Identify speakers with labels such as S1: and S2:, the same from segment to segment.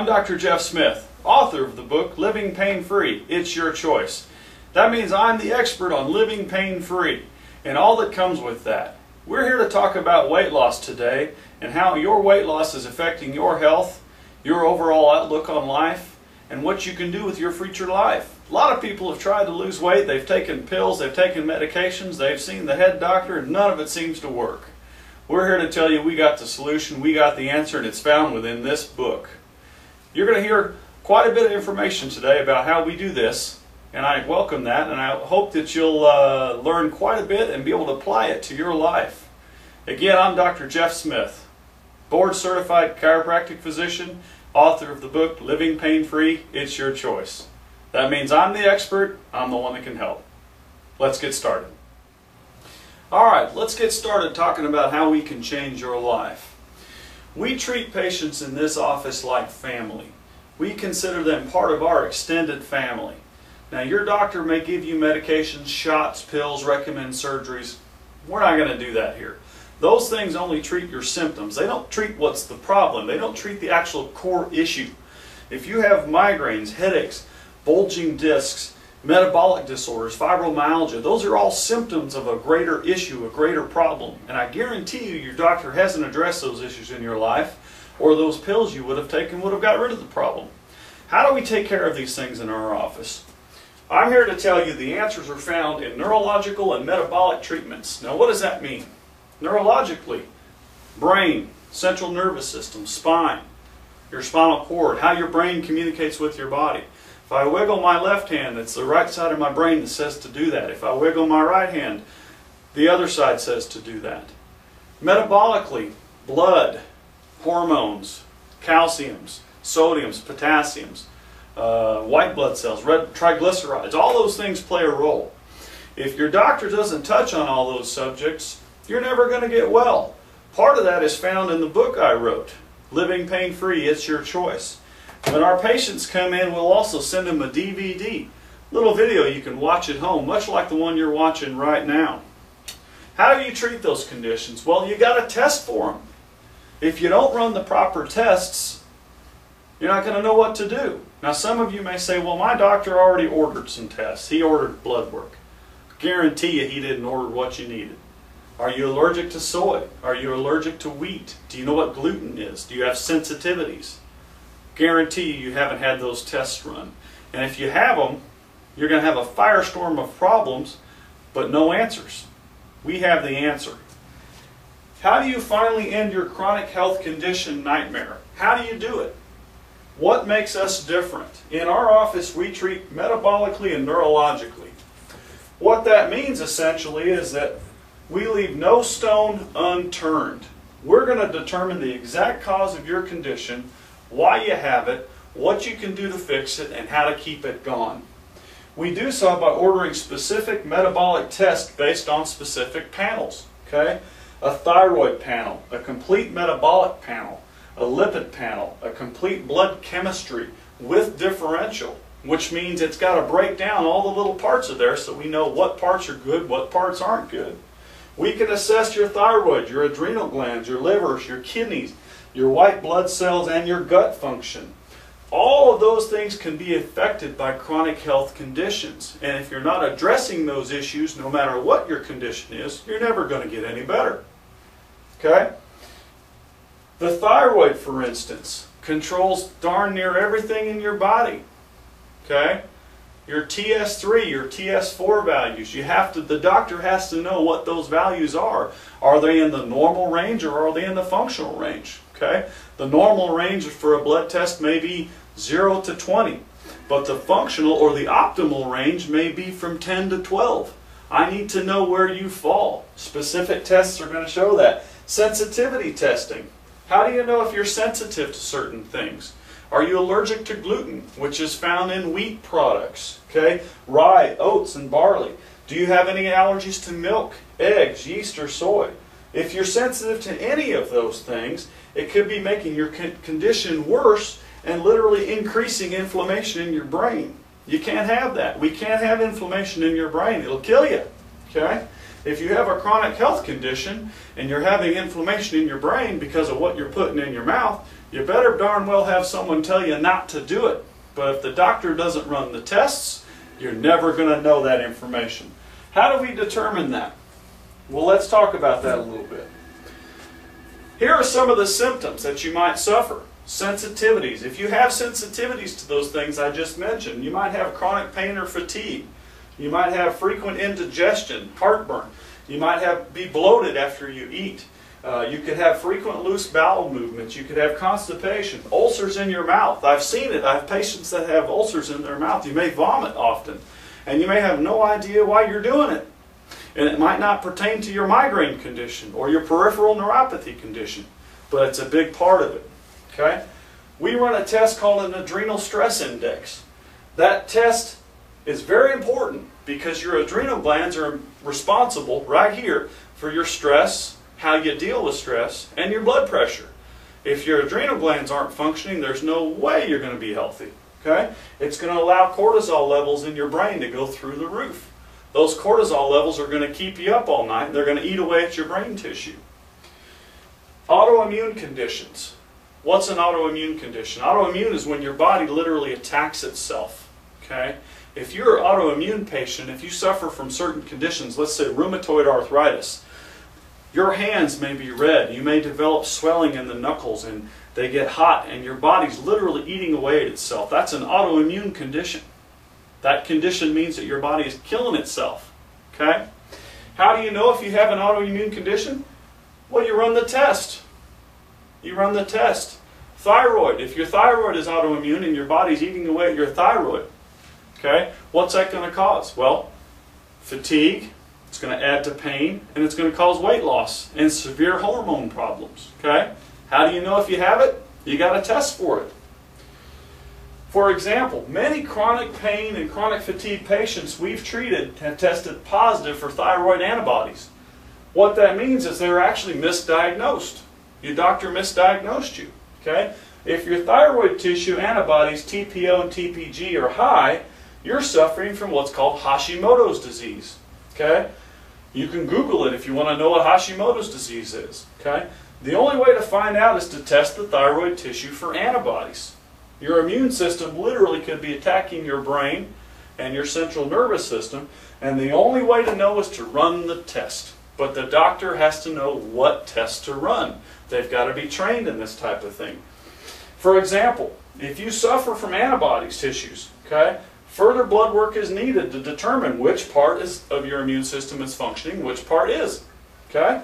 S1: I'm Dr. Jeff Smith, author of the book Living Pain-Free, It's Your Choice. That means I'm the expert on living pain-free and all that comes with that. We're here to talk about weight loss today and how your weight loss is affecting your health, your overall outlook on life, and what you can do with your future life. A lot of people have tried to lose weight, they've taken pills, they've taken medications, they've seen the head doctor, and none of it seems to work. We're here to tell you we got the solution, we got the answer, and it's found within this book. You're going to hear quite a bit of information today about how we do this, and I welcome that, and I hope that you'll learn quite a bit and be able to apply it to your life. Again, I'm Dr. Jeff Smith, board-certified chiropractic physician, author of the book Living Pain-Free, It's Your Choice. That means I'm the expert, I'm the one that can help. Let's get started. Alright, let's get started talking about how we can change your life. We treat patients in this office like family. We consider them part of our extended family. Now, your doctor may give you medications, shots, pills, recommend surgeries. We're not going to do that here. Those things only treat your symptoms. They don't treat what's the problem. They don't treat the actual core issue. If you have migraines, headaches, bulging discs, metabolic disorders, fibromyalgia, those are all symptoms of a greater issue, a greater problem. And I guarantee you your doctor hasn't addressed those issues in your life, or those pills you would have taken would have got rid of the problem. How do we take care of these things in our office? I'm here to tell you the answers are found in neurological and metabolic treatments. Now, what does that mean? Neurologically, brain, central nervous system, spine, your spinal cord, how your brain communicates with your body. If I wiggle my left hand, it's the right side of my brain that says to do that. If I wiggle my right hand, the other side says to do that. Metabolically, blood, hormones, calciums, sodiums, potassiums, white blood cells, red triglycerides, all those things play a role. If your doctor doesn't touch on all those subjects, you're never going to get well. Part of that is found in the book I wrote, Living Pain-Free, It's Your Choice. When our patients come in, we'll also send them a DVD, little video you can watch at home, much like the one you're watching right now. How do you treat those conditions? Well, you got to test for them. If you don't run the proper tests, you're not going to know what to do. Now, some of you may say, well, my doctor already ordered some tests. He ordered blood work. Guarantee you he didn't order what you needed. Are you allergic to soy? Are you allergic to wheat? Do you know what gluten is? Do you have sensitivities? Guarantee you haven't had those tests run. And if you have them, you're going to have a firestorm of problems, but no answers. We have the answer. How do you finally end your chronic health condition nightmare? How do you do it? What makes us different? In our office, we treat metabolically and neurologically. What that means essentially is that we leave no stone unturned. We're going to determine the exact cause of your condition, why you have it, what you can do to fix it, and how to keep it gone. We do so by ordering specific metabolic tests based on specific panels. Okay? A thyroid panel, a complete metabolic panel, a lipid panel, a complete blood chemistry with differential, which means it's got to break down all the little parts of there so we know what parts are good, what parts aren't good. We can assess your thyroid, your adrenal glands, your livers, your kidneys, your white blood cells, and your gut function. All of those things can be affected by chronic health conditions. And if you're not addressing those issues, no matter what your condition is, you're never going to get any better. Okay? The thyroid, for instance, controls darn near everything in your body. Okay? Your TS3, your TS4 values, the doctor has to know what those values are. Are they in the normal range or are they in the functional range? Okay? The normal range for a blood test may be 0 to 20, but the functional or the optimal range may be from 10 to 12. I need to know where you fall. Specific tests are going to show that. Sensitivity testing. How do you know if you're sensitive to certain things? Are you allergic to gluten, which is found in wheat products? Okay? Rye, oats, and barley. Do you have any allergies to milk, eggs, yeast, or soy? If you're sensitive to any of those things, it could be making your condition worse and literally increasing inflammation in your brain. You can't have that. We can't have inflammation in your brain. It'll kill you. Okay? If you have a chronic health condition and you're having inflammation in your brain because of what you're putting in your mouth, You better darn well have someone tell you not to do it. But if the doctor doesn't run the tests, you're never going to know that information. How do we determine that? Well, let's talk about that a little bit. Here are some of the symptoms that you might suffer. Sensitivities. If you have sensitivities to those things I just mentioned, you might have chronic pain or fatigue. You might have frequent indigestion, heartburn. You might be bloated after you eat. You could have frequent loose bowel movements. You could have constipation, ulcers in your mouth. I've seen it. I have patients that have ulcers in their mouth. You may vomit often, and you may have no idea why you're doing it. And it might not pertain to your migraine condition or your peripheral neuropathy condition, but it's a big part of it. Okay? We run a test called an adrenal stress index. That test is very important because your adrenal glands are responsible right here for your stress, how you deal with stress, and your blood pressure. If your adrenal glands aren't functioning, there's no way you're going to be healthy. Okay? It's going to allow cortisol levels in your brain to go through the roof. Those cortisol levels are going to keep you up all night, and they're going to eat away at your brain tissue. Autoimmune conditions. What's an autoimmune condition? Autoimmune is when your body literally attacks itself. Okay? If you're an autoimmune patient, if you suffer from certain conditions, let's say rheumatoid arthritis, your hands may be red. You may develop swelling in the knuckles and they get hot and your body's literally eating away at itself. That's an autoimmune condition. That condition means that your body is killing itself. Okay? How do you know if you have an autoimmune condition? Well, you run the test. You run the test. Thyroid. If your thyroid is autoimmune and your body's eating away at your thyroid, okay, what's that going to cause? Well, fatigue. It's going to add to pain, and it's going to cause weight loss and severe hormone problems. Okay? How do you know if you have it? You got to test for it. For example, many chronic pain and chronic fatigue patients we've treated have tested positive for thyroid antibodies. What that means is they're actually misdiagnosed. Your doctor misdiagnosed you. Okay? If your thyroid tissue antibodies, TPO and TPG, are high, you're suffering from what's called Hashimoto's disease. Okay? You can Google it if you want to know what Hashimoto's disease is. Okay? The only way to find out is to test the thyroid tissue for antibodies. Your immune system literally could be attacking your brain and your central nervous system, and the only way to know is to run the test. But the doctor has to know what test to run. They've got to be trained in this type of thing. For example, if you suffer from antibodies tissues, okay, further blood work is needed to determine which part of your immune system is functioning, which part is. Okay?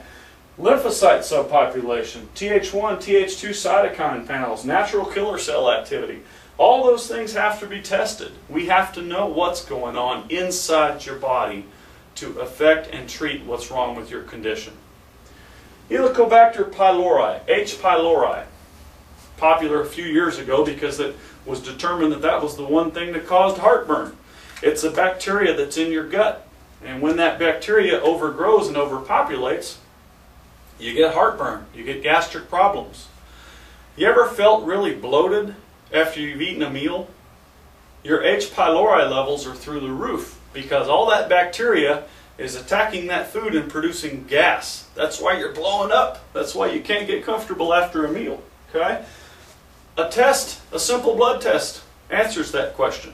S1: Lymphocyte subpopulation, Th1, Th2 cytokine panels, natural killer cell activity. All those things have to be tested. We have to know what's going on inside your body to affect and treat what's wrong with your condition. Helicobacter pylori, H. pylori, popular a few years ago because it was determined that that was the one thing that caused heartburn. It's a bacteria that's in your gut, and when that bacteria overgrows and overpopulates, you get heartburn, you get gastric problems. You ever felt really bloated after you've eaten a meal? Your H. pylori levels are through the roof because all that bacteria is attacking that food and producing gas. That's why you're blowing up. That's why you can't get comfortable after a meal. Okay? A test, a simple blood test, answers that question.